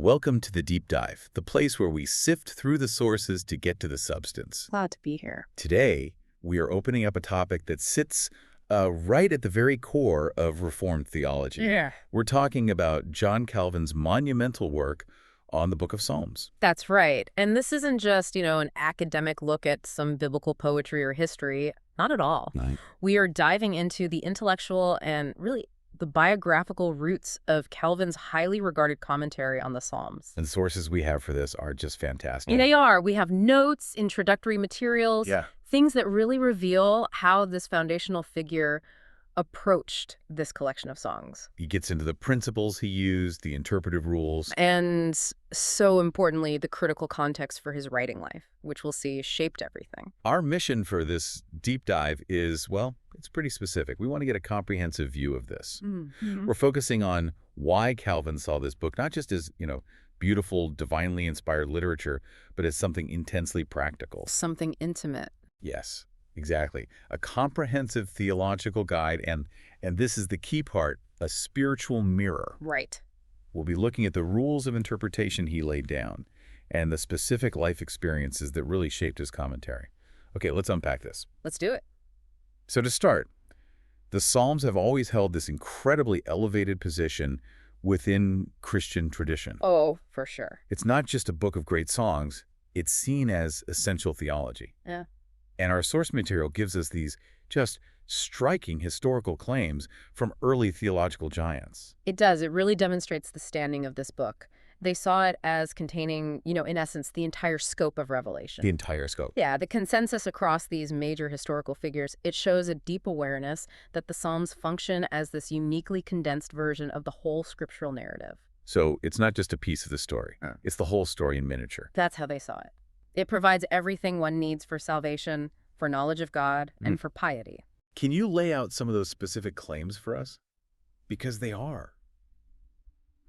Welcome to the Deep Dive, the place where we sift through the sources to get to the substance. Glad to be here. Today, we are opening up a topic that sits right at the very core of Reformed theology. Yeah. We're talking about John Calvin's monumental work on the Book of Psalms. That's right. And this isn't just, an academic look at some biblical poetry or history. Not at all. Right. We are diving into the intellectual and really the biographical roots of Calvin's highly regarded commentary on the Psalms. And the sources we have for this are just fantastic. They are. We have notes, introductory materials, things that really reveal how this foundational figure approached this collection of songs. He gets into the principles he used, the interpretive rules. And so importantly, the critical context for his writing life, which we'll see shaped everything. Our mission for this deep dive is, well, it's pretty specific. We want to get a comprehensive view of this. Mm-hmm. We're focusing on why Calvin saw this book, not just as, beautiful, divinely inspired literature, but as something intensely practical. Something intimate. Yes, exactly. A comprehensive theological guide, and this is the key part, a spiritual mirror. Right. We'll be looking at the rules of interpretation he laid down and the specific life experiences that really shaped his commentary. Okay, let's unpack this. Let's do it. So to start, the Psalms have always held this incredibly elevated position within Christian tradition. Oh, for sure. It's not just a book of great songs, it's seen as essential theology. Yeah. And our source material gives us these just striking historical claims from early theological giants. It does. It really demonstrates the standing of this book. They saw it as containing, in essence, the entire scope of Revelation. The entire scope. Yeah, the consensus across these major historical figures, it shows a deep awareness that the Psalms function as this uniquely condensed version of the whole scriptural narrative. So it's not just a piece of the story. It's the whole story in miniature. That's how they saw it. It provides everything one needs for salvation, for knowledge of God, and for piety. Can you lay out some of those specific claims for us? Because they're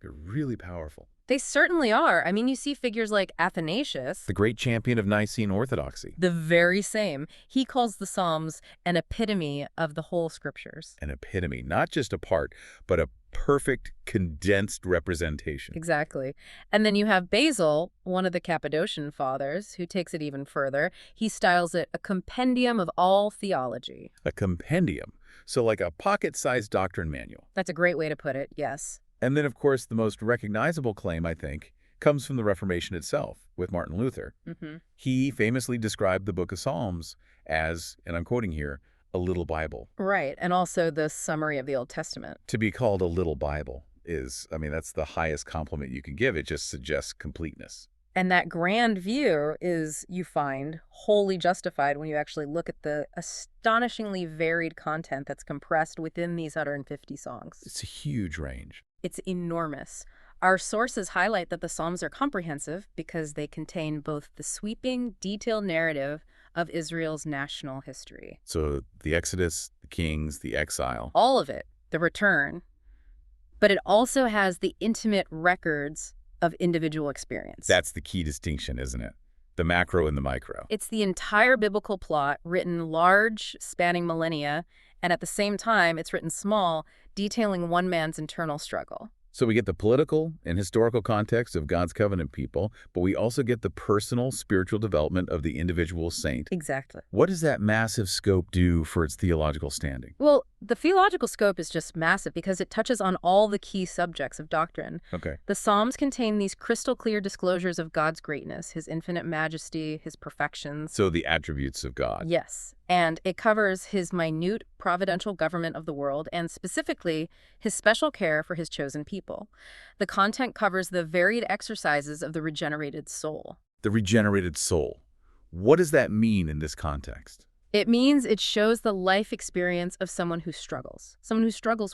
really powerful. They certainly are. I mean, you see figures like Athanasius, The great champion of Nicene orthodoxy. the very same. He calls the Psalms an epitome of the whole scriptures. An epitome, not just a part, but a perfect, condensed representation. Exactly. And then you have Basil, one of the Cappadocian fathers, who takes it even further. He styles it a compendium of all theology. A compendium, so like a pocket-sized doctrine manual. That's a great way to put it, yes. And then, of course, the most recognizable claim, I think, comes from the Reformation itself, with Martin Luther. Mm-hmm. He famously described the Book of Psalms as, and I'm quoting here, a little Bible. Right, and also the summary of the Old Testament. To be called a little Bible is, that's the highest compliment you can give. It just suggests completeness. And that grand view is, you find, wholly justified when you actually look at the astonishingly varied content that's compressed within these 150 songs. It's a huge range. It's enormous. Our sources highlight that the Psalms are comprehensive because they contain both the sweeping, detailed narrative of Israel's national history. So the Exodus, the Kings, the exile. All of it, the return. But it also has the intimate records of individual experience. That's the key distinction, isn't it? The macro and the micro. It's the entire biblical plot, written large, spanning millennia, and at the same time, it's written small, detailing one man's internal struggle. So we get the political and historical context of God's covenant people, but we also get the personal, spiritual development of the individual saint. Exactly. What does that massive scope do for its theological standing? Well, the theological scope is just massive because it touches on all the key subjects of doctrine. Okay. The Psalms contain these crystal clear disclosures of God's greatness, his infinite majesty, his perfections. So the attributes of God. Yes. And it covers his minute providential government of the world and specifically his special care for his chosen people. The content covers the varied exercises of the regenerated soul. The regenerated soul. What does that mean in this context? It means it shows the life experience of someone who struggles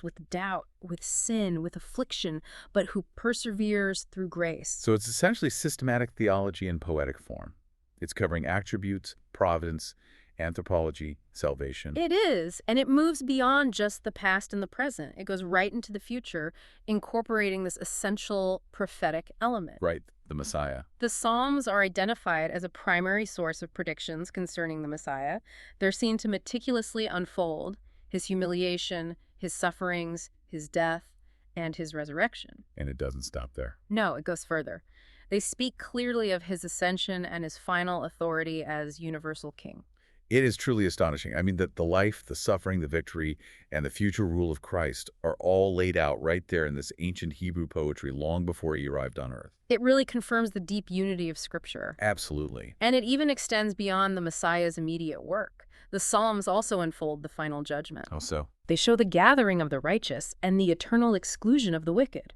with doubt, with sin, with affliction, but who perseveres through grace. So it's essentially systematic theology in poetic form. It's covering attributes, providence, anthropology, salvation. It is, and it moves beyond just the past and the present. It goes right into the future, incorporating this essential prophetic element. Right, the Messiah. The Psalms are identified as a primary source of predictions concerning the Messiah. They're seen to meticulously unfold his humiliation, his sufferings, his death, and his resurrection. And it doesn't stop there. No, it goes further. They speak clearly of his ascension and his final authority as universal king. It is truly astonishing. I mean, the life, the suffering, the victory, and the future rule of Christ are all laid out right there in this ancient Hebrew poetry long before he arrived on earth. It really confirms the deep unity of Scripture. Absolutely. And it even extends beyond the Messiah's immediate work. The Psalms also unfold the final judgment. How so? They show the gathering of the righteous and the eternal exclusion of the wicked.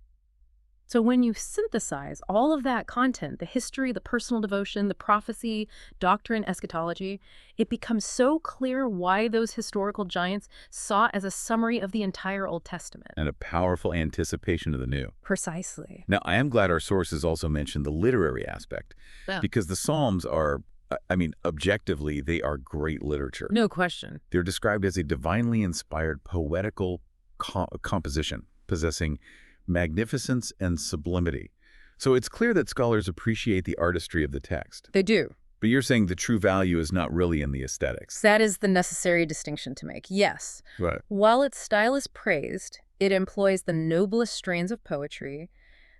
So when you synthesize all of that content, the history, the personal devotion, the prophecy, doctrine, eschatology, it becomes so clear why those historical giants saw as a summary of the entire Old Testament. And a powerful anticipation of the new. Precisely. Now, I am glad our sources also mentioned the literary aspect, because the Psalms are, objectively, they are great literature. No question. They're described as a divinely inspired poetical composition, possessing magnificence and sublimity. So it's clear that scholars appreciate the artistry of the text. They do. But you're saying the true value is not really in the aesthetics. That is the necessary distinction to make, yes. Right. While its style is praised, it employs the noblest strains of poetry.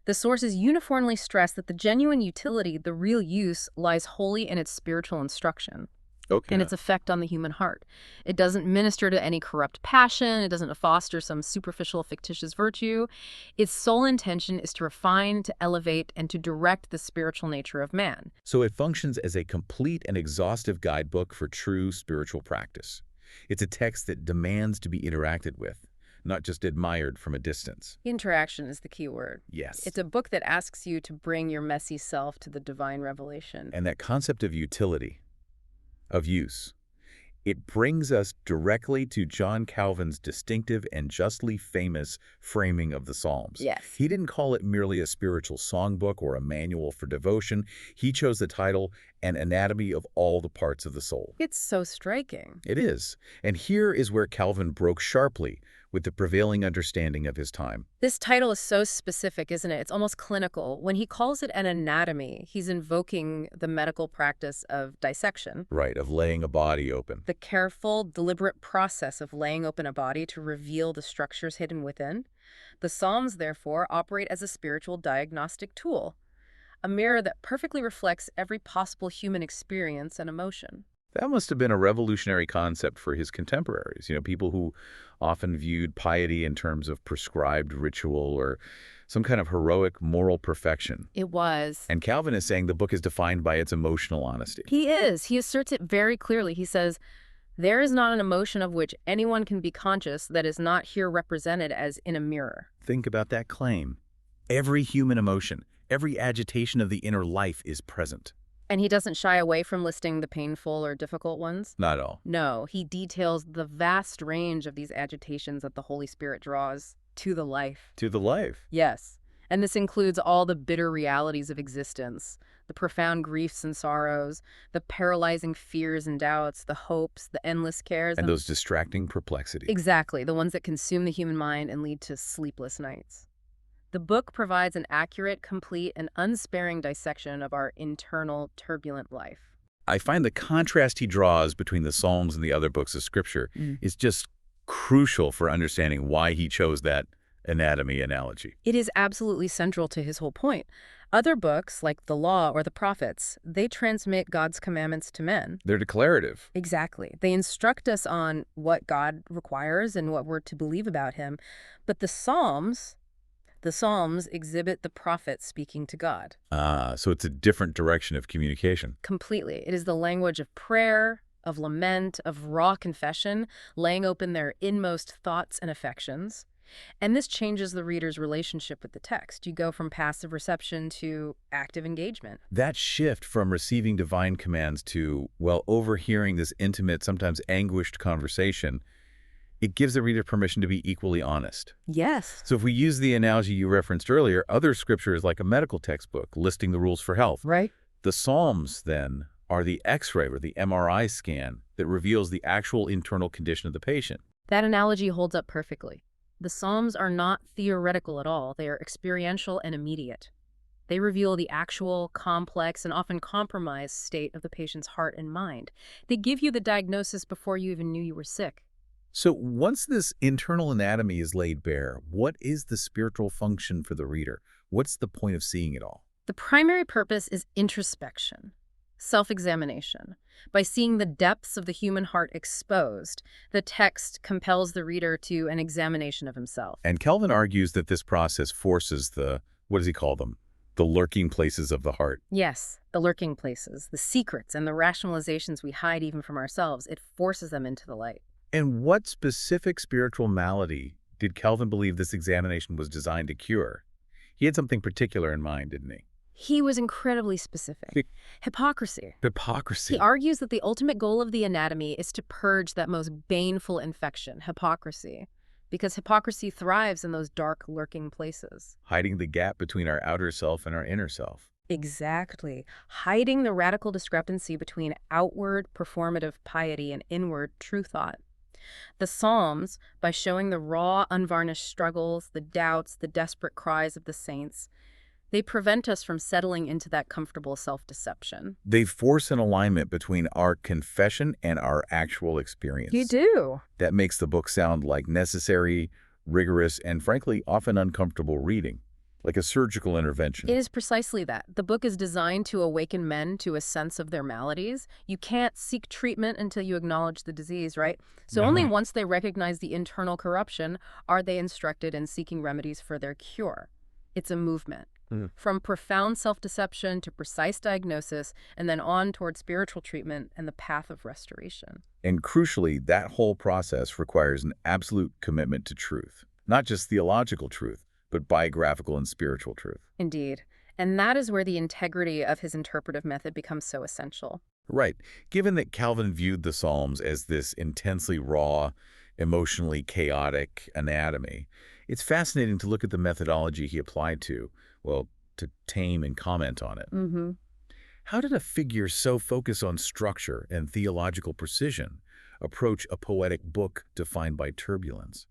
The sources uniformly stress that the genuine utility, the real use, lies wholly in its spiritual instruction. Okay. And its effect on the human heart. It doesn't minister to any corrupt passion. It doesn't foster some superficial, fictitious virtue. Its sole intention is to refine, to elevate, and to direct the spiritual nature of man. So it functions as a complete and exhaustive guidebook for true spiritual practice. It's a text that demands to be interacted with, not just admired from a distance. Interaction is the key word. Yes. It's a book that asks you to bring your messy self to the divine revelation. And that concept of utility, of use, it brings us directly to John Calvin's distinctive and justly famous framing of the Psalms. Yes. He didn't call it merely a spiritual songbook or a manual for devotion. He chose the title, An Anatomy of All the Parts of the Soul. It's so striking. It is. And here is where Calvin broke sharply with the prevailing understanding of his time. This title is so specific, isn't it? It's almost clinical. When he calls it an anatomy, he's invoking the medical practice of dissection. Right, of laying a body open. The careful, deliberate process of laying open a body to reveal the structures hidden within. The Psalms, therefore, operate as a spiritual diagnostic tool, a mirror that perfectly reflects every possible human experience and emotion. That must have been a revolutionary concept for his contemporaries, people who often viewed piety in terms of prescribed ritual or some kind of heroic moral perfection. It was. And Calvin is saying the book is defined by its emotional honesty. He is. He asserts it very clearly. He says, there is not an emotion of which anyone can be conscious that is not here represented as in a mirror. Think about that claim. Every human emotion, every agitation of the inner life is present. And he doesn't shy away from listing the painful or difficult ones? Not at all. No, he details the vast range of these agitations that the Holy Spirit draws to the life. To the life. Yes. And this includes all the bitter realities of existence, the profound griefs and sorrows, the paralyzing fears and doubts, the hopes, the endless cares. And those distracting perplexities. Exactly, the ones that consume the human mind and lead to sleepless nights. The book provides an accurate, complete, and unsparing dissection of our internal, turbulent life. I find the contrast he draws between the Psalms and the other books of Scripture is just crucial for understanding why he chose that anatomy analogy. It is absolutely central to his whole point. Other books, like the Law or the Prophets, they transmit God's commandments to men. They're declarative. Exactly. They instruct us on what God requires and what we're to believe about him. But the Psalms exhibit the prophet speaking to God. So it's a different direction of communication. Completely. It is the language of prayer, of lament, of raw confession, laying open their inmost thoughts and affections. And this changes the reader's relationship with the text. You go from passive reception to active engagement. That shift from receiving divine commands to, overhearing this intimate, sometimes anguished conversation, it gives the reader permission to be equally honest. Yes. So if we use the analogy you referenced earlier, other scripture is like a medical textbook listing the rules for health. Right. The Psalms, then, are the X-ray or the MRI scan that reveals the actual internal condition of the patient. That analogy holds up perfectly. The Psalms are not theoretical at all. They are experiential and immediate. They reveal the actual, complex, and often compromised state of the patient's heart and mind. They give you the diagnosis before you even knew you were sick. So once this internal anatomy is laid bare, what is the spiritual function for the reader? What's the point of seeing it all? The primary purpose is introspection, self-examination. By seeing the depths of the human heart exposed, the text compels the reader to an examination of himself. And Calvin argues that this process forces what does he call them? The lurking places of the heart. Yes, the lurking places, the secrets, and the rationalizations we hide even from ourselves, it forces them into the light. And what specific spiritual malady did Calvin believe this examination was designed to cure? He had something particular in mind, didn't he? He was incredibly specific. Hypocrisy. Hypocrisy. He argues that the ultimate goal of the anatomy is to purge that most baneful infection, hypocrisy, because hypocrisy thrives in those dark, lurking places. Hiding the gap between our outer self and our inner self. Exactly. Hiding the radical discrepancy between outward, performative piety and inward, true thought. The Psalms, by showing the raw, unvarnished struggles, the doubts, the desperate cries of the saints, they prevent us from settling into that comfortable self-deception. They force an alignment between our confession and our actual experience. You do. That makes the book sound like necessary, rigorous, and frankly, often uncomfortable reading, like a surgical intervention. It is precisely that. The book is designed to awaken men to a sense of their maladies. You can't seek treatment until you acknowledge the disease, right? So only once they recognize the internal corruption are they instructed in seeking remedies for their cure. It's a movement. From profound self-deception to precise diagnosis, and then on toward spiritual treatment and the path of restoration. And crucially, that whole process requires an absolute commitment to truth. Not just theological truth, but biographical and spiritual truth. Indeed. And that is where the integrity of his interpretive method becomes so essential. Right. Given that Calvin viewed the Psalms as this intensely raw, emotionally chaotic anatomy, it's fascinating to look at the methodology he applied to tame and comment on it. How did a figure so focused on structure and theological precision approach a poetic book defined by turbulence?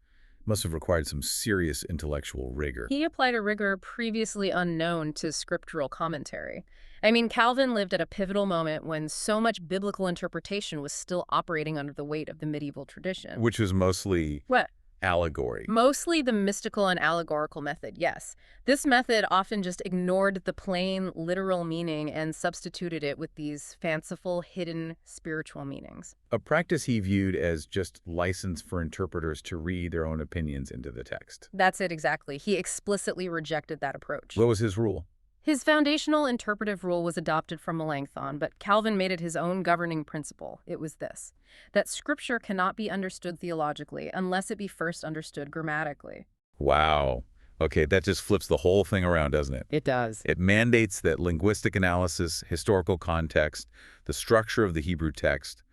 Must have required some serious intellectual rigor. He applied a rigor previously unknown to scriptural commentary. I mean, Calvin lived at a pivotal moment when so much biblical interpretation was still operating under the weight of the medieval tradition. Which was mostly What? allegory. Mostly the mystical and allegorical method, yes. This method often just ignored the plain, literal meaning and substituted it with these fanciful, hidden spiritual meanings. A practice he viewed as just license for interpreters to read their own opinions into the text. That's it exactly. He explicitly rejected that approach. What was his rule? His foundational interpretive rule was adopted from Melancthon, but Calvin made it his own governing principle. It was this: that Scripture cannot be understood theologically unless it be first understood grammatically. Wow. Okay, that just flips the whole thing around, doesn't it? It does. It mandates that linguistic analysis, historical context, the structure of the Hebrew text,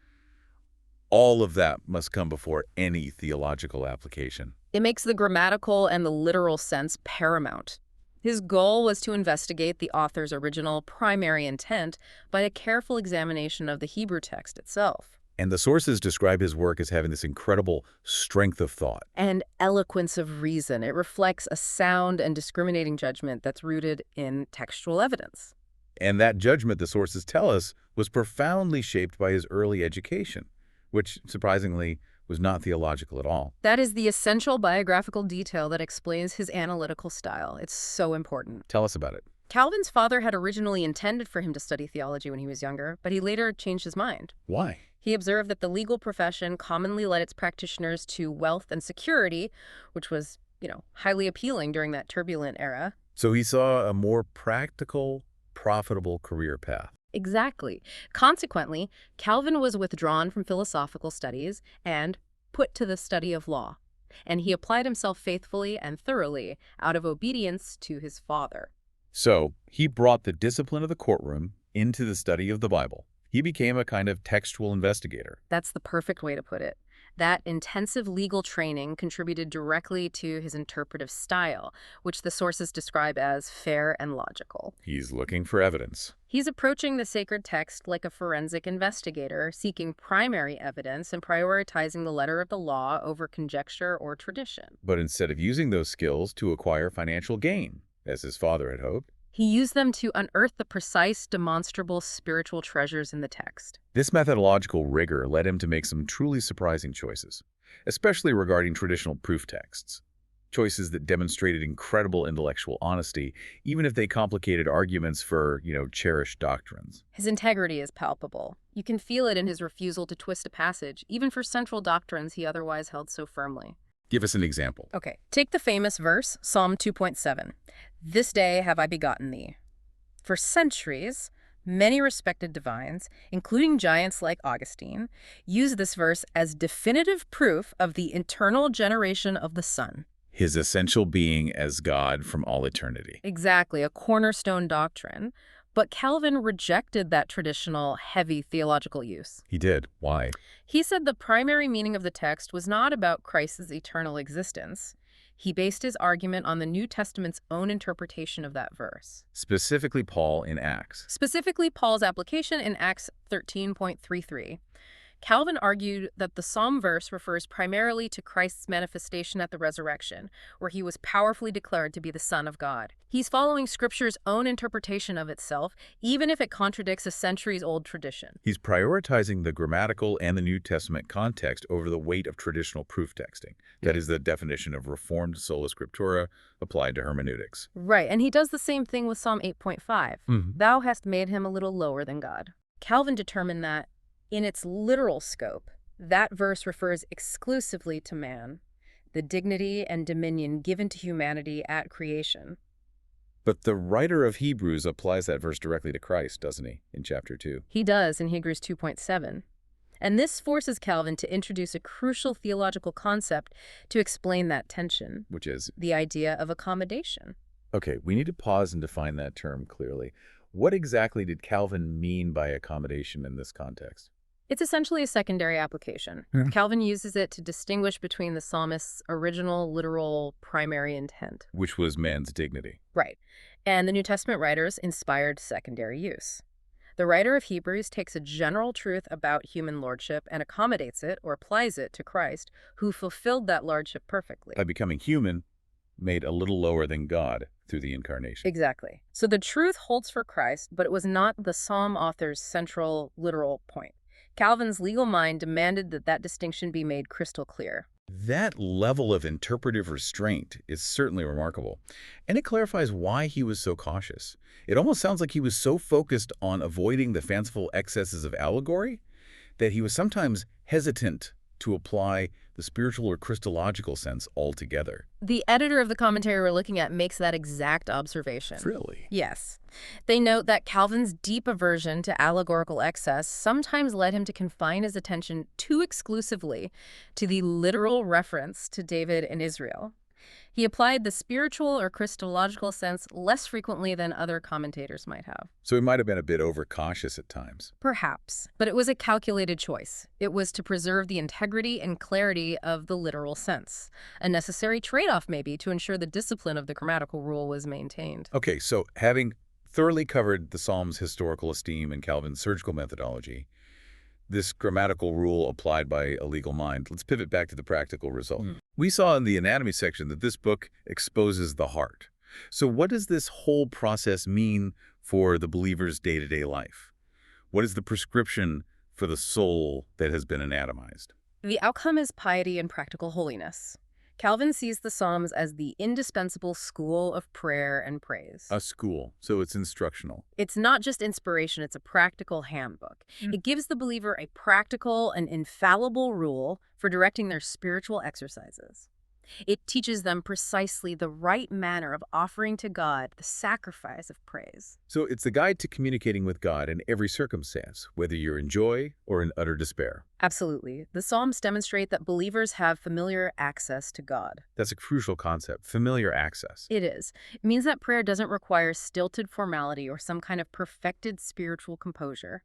all of that must come before any theological application. It makes the grammatical and the literal sense paramount. His goal was to investigate the author's original primary intent by a careful examination of the Hebrew text itself. And the sources describe his work as having this incredible strength of thought. And eloquence of reason. It reflects a sound and discriminating judgment that's rooted in textual evidence. And that judgment, the sources tell us, was profoundly shaped by his early education, which, surprisingly, was not theological at all. That is the essential biographical detail that explains his analytical style. It's so important. Tell us about it. Calvin's father had originally intended for him to study theology when he was younger, but he later changed his mind. Why? He observed that the legal profession commonly led its practitioners to wealth and security, which was, highly appealing during that turbulent era. So he saw a more practical, profitable career path. Exactly. Consequently, Calvin was withdrawn from philosophical studies and put to the study of law. And he applied himself faithfully and thoroughly out of obedience to his father. So he brought the discipline of the courtroom into the study of the Bible. He became a kind of textual investigator. That's the perfect way to put it. That intensive legal training contributed directly to his interpretive style, which the sources describe as fair and logical. He's looking for evidence. He's approaching the sacred text like a forensic investigator, seeking primary evidence and prioritizing the letter of the law over conjecture or tradition. But instead of using those skills to acquire financial gain, as his father had hoped, he used them to unearth the precise, demonstrable spiritual treasures in the text. this methodological rigor led him to make some truly surprising choices. especially regarding traditional proof texts. Choices that demonstrated incredible intellectual honesty, even if they complicated arguments for, cherished doctrines. His integrity is palpable. You can feel it in his refusal to twist a passage, even for central doctrines he otherwise held so firmly. Give us an example. Okay, take the famous verse, Psalm 2.7. This day have I begotten thee. For centuries, many respected divines, including giants like Augustine, use this verse as definitive proof of the eternal generation of the Son. His essential being as God from all eternity. Exactly, a cornerstone doctrine. But Calvin rejected that traditional, heavy theological use. He did. Why? He said the primary meaning of the text was not about Christ's eternal existence. He based his argument on the New Testament's own interpretation of that verse. Specifically Paul in Acts. Specifically Paul's application in Acts 13.33. Calvin argued that the Psalm verse refers primarily to Christ's manifestation at the resurrection, where he was powerfully declared to be the Son of God. He's following Scripture's own interpretation of itself, even if it contradicts a centuries-old tradition. He's prioritizing the grammatical and the New Testament context over the weight of traditional proof texting. That is the definition of Reformed sola scriptura applied to hermeneutics. Right, and he does the same thing with Psalm 8.5. Thou hast made him a little lower than God. Calvin determined that, in its literal scope, that verse refers exclusively to man, the dignity and dominion given to humanity at creation. But the writer of Hebrews applies that verse directly to Christ, doesn't he, in chapter 2? He does in Hebrews 2.7. And this forces Calvin to introduce a crucial theological concept to explain that tension. Which is? The idea of accommodation. Okay, we need to pause and define that term clearly. What exactly did Calvin mean by accommodation in this context? It's essentially a secondary application. Calvin uses it to distinguish between the psalmist's original, literal, primary intent. Which was man's dignity. Right. And the New Testament writer's inspired secondary use. The writer of Hebrews takes a general truth about human lordship and accommodates it, or applies it, to Christ, who fulfilled that lordship perfectly. By becoming human, made a little lower than God through the incarnation. Exactly. So the truth holds for Christ, but it was not the psalm author's central, literal point. Calvin's legal mind demanded that that distinction be made crystal clear. That level of interpretive restraint is certainly remarkable, and it clarifies why he was so cautious. It almost sounds like he was so focused on avoiding the fanciful excesses of allegory that he was sometimes hesitant to apply the spiritual or Christological sense altogether. The editor of the commentary we're looking at makes that exact observation. Really? Yes. They note that Calvin's deep aversion to allegorical excess sometimes led him to confine his attention too exclusively to the literal reference to David and Israel. He applied the spiritual or Christological sense less frequently than other commentators might have. So he might have been a bit overcautious at times. Perhaps, but it was a calculated choice. It was to preserve the integrity and clarity of the literal sense. A necessary trade-off, maybe, to ensure the discipline of the grammatical rule was maintained. Okay, so having thoroughly covered the Psalm's historical esteem and Calvin's surgical methodology, this grammatical rule applied by a legal mind, let's pivot back to the practical result. We saw in the anatomy section that this book exposes the heart. So what does this whole process mean for the believer's day-to-day life? What is the prescription for the soul that has been anatomized? The outcome is piety and practical holiness. Calvin sees the Psalms as the indispensable school of prayer and praise. A school, so it's instructional. It's not just inspiration, it's a practical handbook. It gives the believer a practical and infallible rule for directing their spiritual exercises. It teaches them precisely the right manner of offering to God the sacrifice of praise. So it's the guide to communicating with God in every circumstance, whether you're in joy or in utter despair. Absolutely. The Psalms demonstrate that believers have familiar access to God. That's a crucial concept, familiar access. It is. It means that prayer doesn't require stilted formality or some kind of perfected spiritual composure.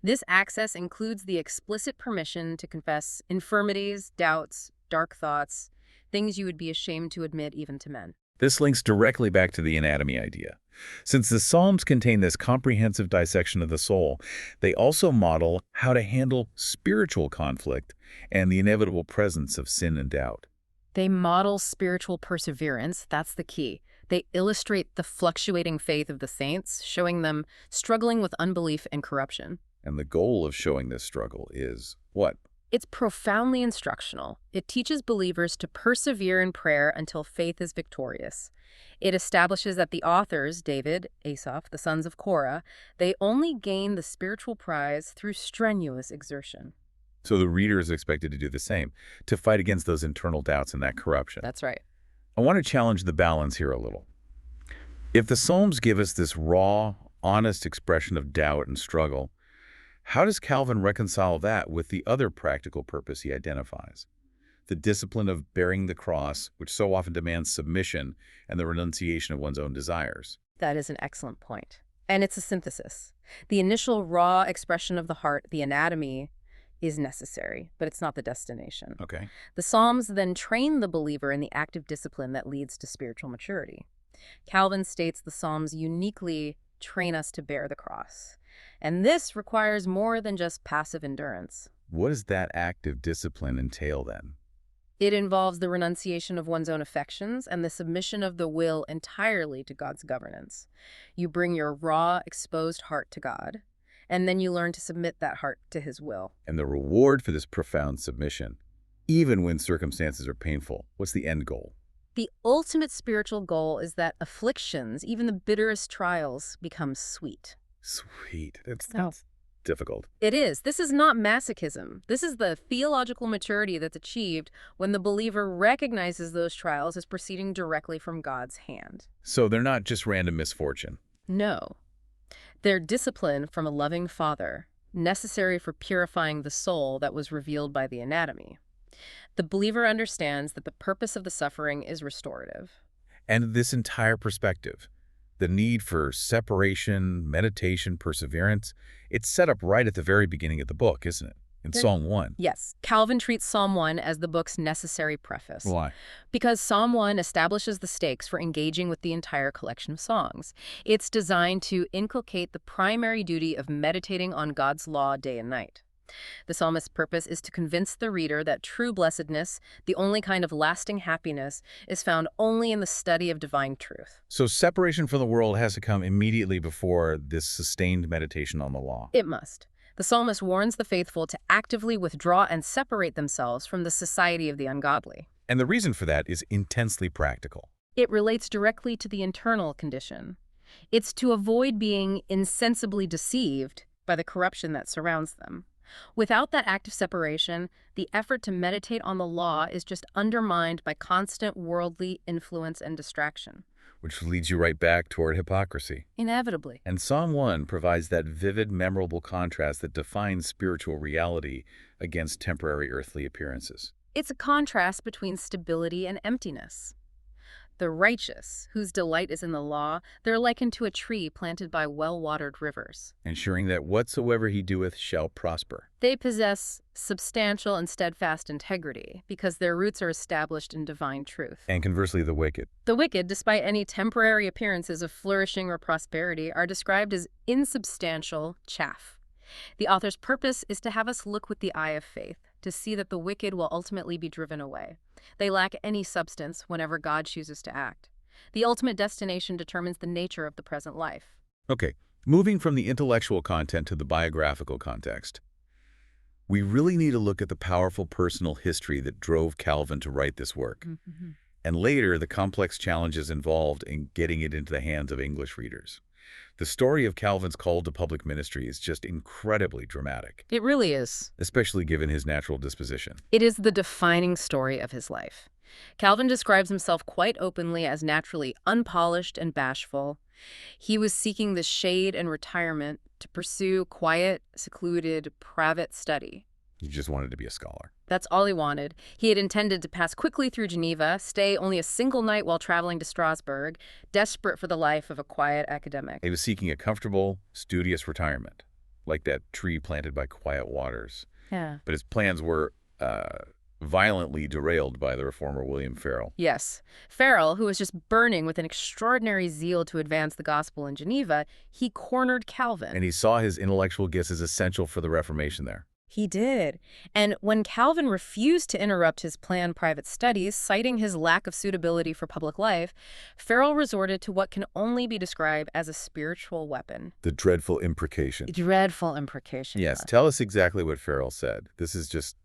This access includes the explicit permission to confess infirmities, doubts, dark thoughts, things you would be ashamed to admit even to men. This links directly back to the anatomy idea. Since the Psalms contain this comprehensive dissection of the soul, they also model how to handle spiritual conflict and the inevitable presence of sin and doubt. They model spiritual perseverance, that's the key. They illustrate the fluctuating faith of the saints, showing them struggling with unbelief and corruption. And the goal of showing this struggle is what? It's profoundly instructional. It teaches believers to persevere in prayer until faith is victorious. It establishes that the authors, David, Asaph, the sons of Korah, they only gain the spiritual prize through strenuous exertion. So the reader is expected to do the same, to fight against those internal doubts and that corruption. That's right. I want to challenge the balance here a little. If the Psalms give us this raw, honest expression of doubt and struggle, how does Calvin reconcile that with the other practical purpose he identifies? The discipline of bearing the cross, which so often demands submission and the renunciation of one's own desires. That is an excellent point. And it's a synthesis. The initial raw expression of the heart, the anatomy, is necessary, but it's not the destination. Okay. The Psalms then train the believer in the active discipline that leads to spiritual maturity. Calvin states the Psalms uniquely train us to bear the cross. And this requires more than just passive endurance. What does that active discipline entail then? It involves the renunciation of one's own affections and the submission of the will entirely to God's governance. You bring your raw, exposed heart to God, and then you learn to submit that heart to His will. And the reward for this profound submission, even when circumstances are painful, what's the end goal? The ultimate spiritual goal is that afflictions, even the bitterest trials, become sweet. Sweet. That's difficult. It is. This is not masochism. This is the theological maturity that's achieved when the believer recognizes those trials as proceeding directly from God's hand. So they're not just random misfortune. No. They're discipline from a loving Father, necessary for purifying the soul that was revealed by the anatomy. The believer understands that the purpose of the suffering is restorative. And this entire perspective, the need for separation, meditation, perseverance, it's set up right at the very beginning of the book, isn't it? In Psalm 1. Yes. Calvin treats Psalm 1 as the book's necessary preface. Why? Because Psalm 1 establishes the stakes for engaging with the entire collection of songs. It's designed to inculcate the primary duty of meditating on God's law day and night. The psalmist's purpose is to convince the reader that true blessedness, the only kind of lasting happiness, is found only in the study of divine truth. So separation from the world has to come immediately before this sustained meditation on the law. It must. The psalmist warns the faithful to actively withdraw and separate themselves from the society of the ungodly. And the reason for that is intensely practical. It relates directly to the internal condition. It's to avoid being insensibly deceived by the corruption that surrounds them. Without that active separation, the effort to meditate on the law is just undermined by constant worldly influence and distraction. Which leads you right back toward hypocrisy. Inevitably. And Psalm 1 provides that vivid, memorable contrast that defines spiritual reality against temporary earthly appearances. It's a contrast between stability and emptiness. The righteous, whose delight is in the law, they're likened to a tree planted by well-watered rivers, ensuring that whatsoever he doeth shall prosper. They possess substantial and steadfast integrity because their roots are established in divine truth. And conversely, the wicked. The wicked, despite any temporary appearances of flourishing or prosperity, are described as insubstantial chaff. The author's purpose is to have us look with the eye of faith, to see that the wicked will ultimately be driven away. They lack any substance whenever God chooses to act. The ultimate destination determines the nature of the present life. Okay, moving from the intellectual content to the biographical context. We really need to look at the powerful personal history that drove Calvin to write this work. And later, the complex challenges involved in getting it into the hands of English readers. The story of Calvin's call to public ministry is just incredibly dramatic. It really is. Especially given his natural disposition. It is the defining story of his life. Calvin describes himself quite openly as naturally unpolished and bashful. He was seeking the shade and retirement to pursue quiet, secluded, private study. He just wanted to be a scholar. That's all he wanted. He had intended to pass quickly through Geneva, stay only a single night while traveling to Strasbourg, desperate for the life of a quiet academic. He was seeking a comfortable, studious retirement, like that tree planted by quiet waters. Yeah. But his plans were violently derailed by the reformer William Farel. Yes. Farel, who was just burning with an extraordinary zeal to advance the gospel in Geneva, he cornered Calvin. And he saw his intellectual gifts as essential for the Reformation there. He did. And when Calvin refused to interrupt his planned private studies, citing his lack of suitability for public life, Farel resorted to what can only be described as a spiritual weapon. The dreadful imprecation. Dreadful imprecation. Yes, tell us exactly what Farel said. This is just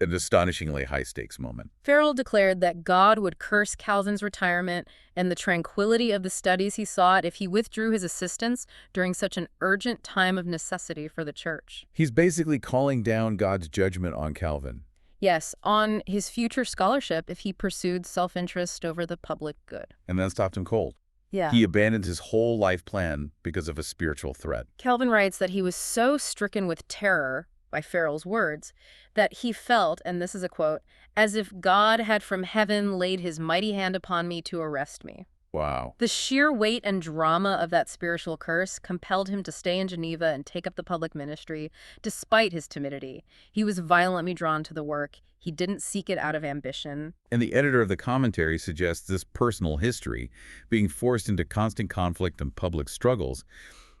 an astonishingly high-stakes moment. Farrell declared that God would curse Calvin's retirement and the tranquility of the studies he sought if he withdrew his assistance during such an urgent time of necessity for the church. He's basically calling down God's judgment on Calvin. Yes, on his future scholarship if he pursued self-interest over the public good. And then stopped him cold. Yeah. He abandoned his whole life plan because of a spiritual threat. Calvin writes that he was so stricken with terror, by Farrell's words, that he felt, and this is a quote, as if God had from heaven laid his mighty hand upon me to arrest me. Wow. The sheer weight and drama of that spiritual curse compelled him to stay in Geneva and take up the public ministry, despite his timidity. He was violently drawn to the work. He didn't seek it out of ambition. And the editor of the commentary suggests this personal history, being forced into constant conflict and public struggles,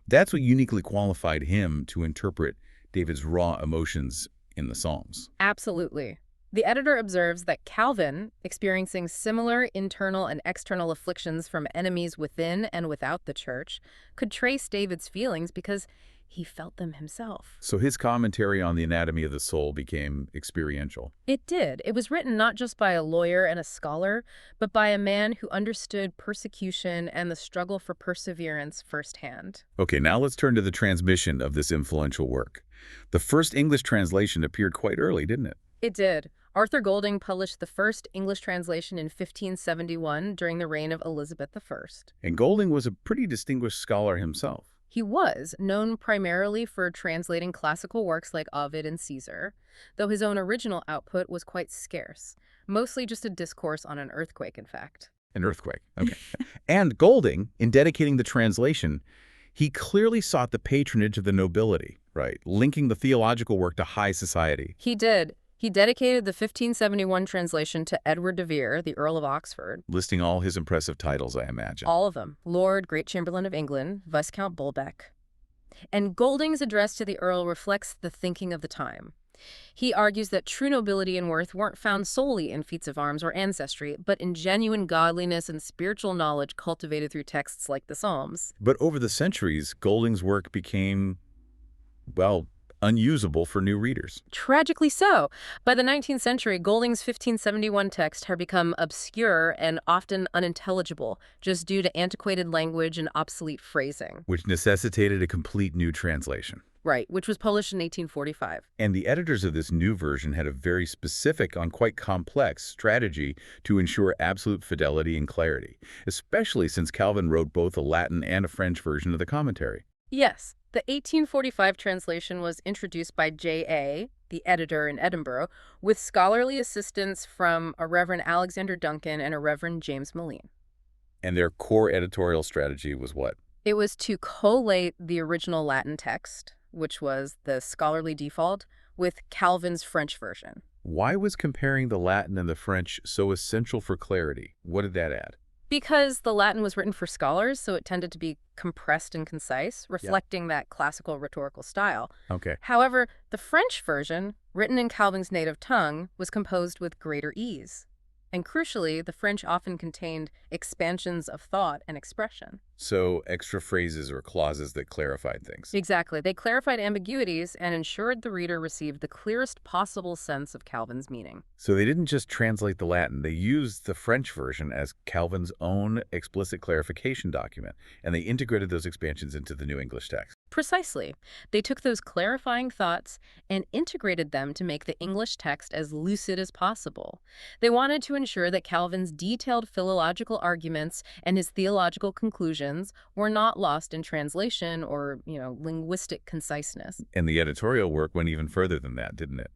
that's what uniquely qualified him to interpret David's raw emotions in the Psalms. Absolutely. The editor observes that Calvin, experiencing similar internal and external afflictions from enemies within and without the church, could trace David's feelings because he felt them himself. So his commentary on the anatomy of the soul became experiential. It did. It was written not just by a lawyer and a scholar, but by a man who understood persecution and the struggle for perseverance firsthand. Okay, now let's turn to the transmission of this influential work. The first English translation appeared quite early, didn't it? It did. Arthur Golding published the first English translation in 1571 during the reign of Elizabeth I. And Golding was a pretty distinguished scholar himself. He was known primarily for translating classical works like Ovid and Caesar, though his own original output was quite scarce, mostly just a discourse on an earthquake, in fact. An earthquake, okay. And Golding, in dedicating the translation, he clearly sought the patronage of the nobility, right, linking the theological work to high society. He did. He dedicated the 1571 translation to Edward de Vere, the Earl of Oxford. Listing all his impressive titles, I imagine. All of them. Lord, Great Chamberlain of England, Viscount Bulbeck. And Golding's address to the Earl reflects the thinking of the time. He argues that true nobility and worth weren't found solely in feats of arms or ancestry, but in genuine godliness and spiritual knowledge cultivated through texts like the Psalms. But over the centuries, Golding's work became, well, unusable for new readers. Tragically so. By the 19th century, Golding's 1571 text had become obscure and often unintelligible, just due to antiquated language and obsolete phrasing. Which necessitated a complete new translation. Right, which was published in 1845. And the editors of this new version had a very specific and quite complex strategy to ensure absolute fidelity and clarity, especially since Calvin wrote both a Latin and a French version of the commentary. Yes. The 1845 translation was introduced by J.A., the editor in Edinburgh, with scholarly assistance from a Reverend Alexander Duncan and a Reverend James Moline. And their core editorial strategy was what? It was to collate the original Latin text, which was the scholarly default, with Calvin's French version. Why was comparing the Latin and the French so essential for clarity? What did that add? Because the Latin was written for scholars, so it tended to be compressed and concise, reflecting that classical rhetorical style. Okay. However, the French version, written in Calvin's native tongue, was composed with greater ease. And crucially, the French often contained expansions of thought and expression. So extra phrases or clauses that clarified things. Exactly. They clarified ambiguities and ensured the reader received the clearest possible sense of Calvin's meaning. So they didn't just translate the Latin, they used the French version as Calvin's own explicit clarification document, and they integrated those expansions into the New English text. Precisely. They took those clarifying thoughts and integrated them to make the English text as lucid as possible. They wanted to ensure that Calvin's detailed philological arguments and his theological conclusions were not lost in translation or, linguistic conciseness. And the editorial work went even further than that, didn't it?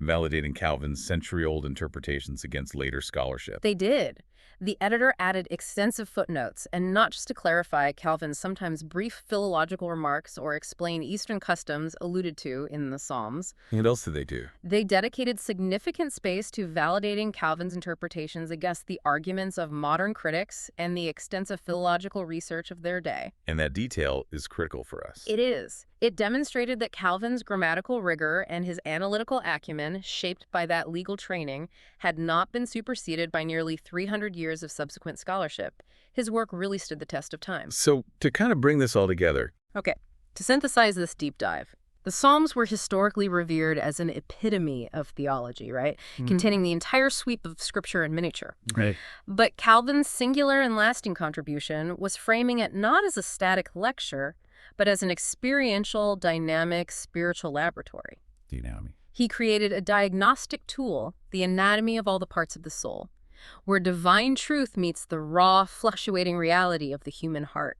Validating Calvin's century-old interpretations against later scholarship. They did. The editor added extensive footnotes, and not just to clarify Calvin's sometimes brief philological remarks or explain Eastern customs alluded to in the Psalms. What else did they do? They dedicated significant space to validating Calvin's interpretations against the arguments of modern critics and the extensive philological research of their day. And that detail is critical for us. It is. It demonstrated that Calvin's grammatical rigor and his analytical acumen, shaped by that legal training, had not been superseded by nearly 300 years of subsequent scholarship. His work really stood the test of time. So to kind of bring this all together. Okay, to synthesize this deep dive, The Psalms were historically revered as an epitome of theology, right? Mm. Containing the entire sweep of Scripture in miniature. Right. But Calvin's singular and lasting contribution was framing it not as a static lecture, but as an experiential, dynamic, spiritual laboratory. Dynamic. He created a diagnostic tool, the anatomy of all the parts of the soul, where divine truth meets the raw, fluctuating reality of the human heart.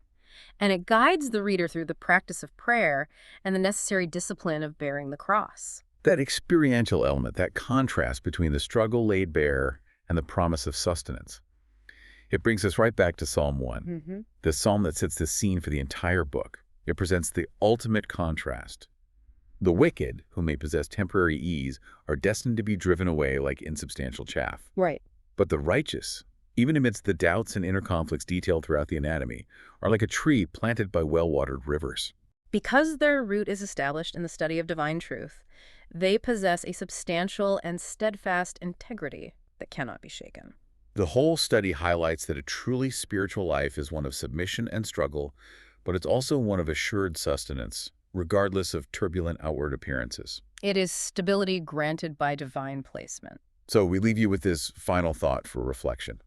And it guides the reader through the practice of prayer and the necessary discipline of bearing the cross. That experiential element, that contrast between the struggle laid bare and the promise of sustenance. It brings us right back to Psalm 1, the psalm that sets the scene for the entire book. It presents the ultimate contrast. The wicked, who may possess temporary ease, are destined to be driven away like insubstantial chaff. Right. But the righteous, even amidst the doubts and inner conflicts detailed throughout the anatomy, are like a tree planted by well-watered rivers. Because their root is established in the study of divine truth, they possess a substantial and steadfast integrity that cannot be shaken. The whole study highlights that a truly spiritual life is one of submission and struggle, but it's also one of assured sustenance, regardless of turbulent outward appearances. It is stability granted by divine placement. So we leave you with this final thought for reflection.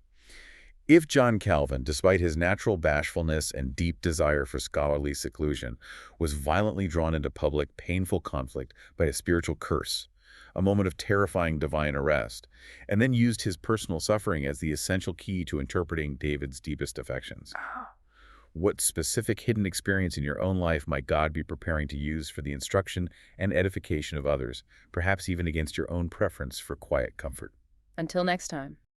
If John Calvin, despite his natural bashfulness and deep desire for scholarly seclusion, was violently drawn into public, painful conflict by a spiritual curse, a moment of terrifying divine arrest, and then used his personal suffering as the essential key to interpreting David's deepest affections, what specific hidden experience in your own life might God be preparing to use for the instruction and edification of others, perhaps even against your own preference for quiet comfort? Until next time.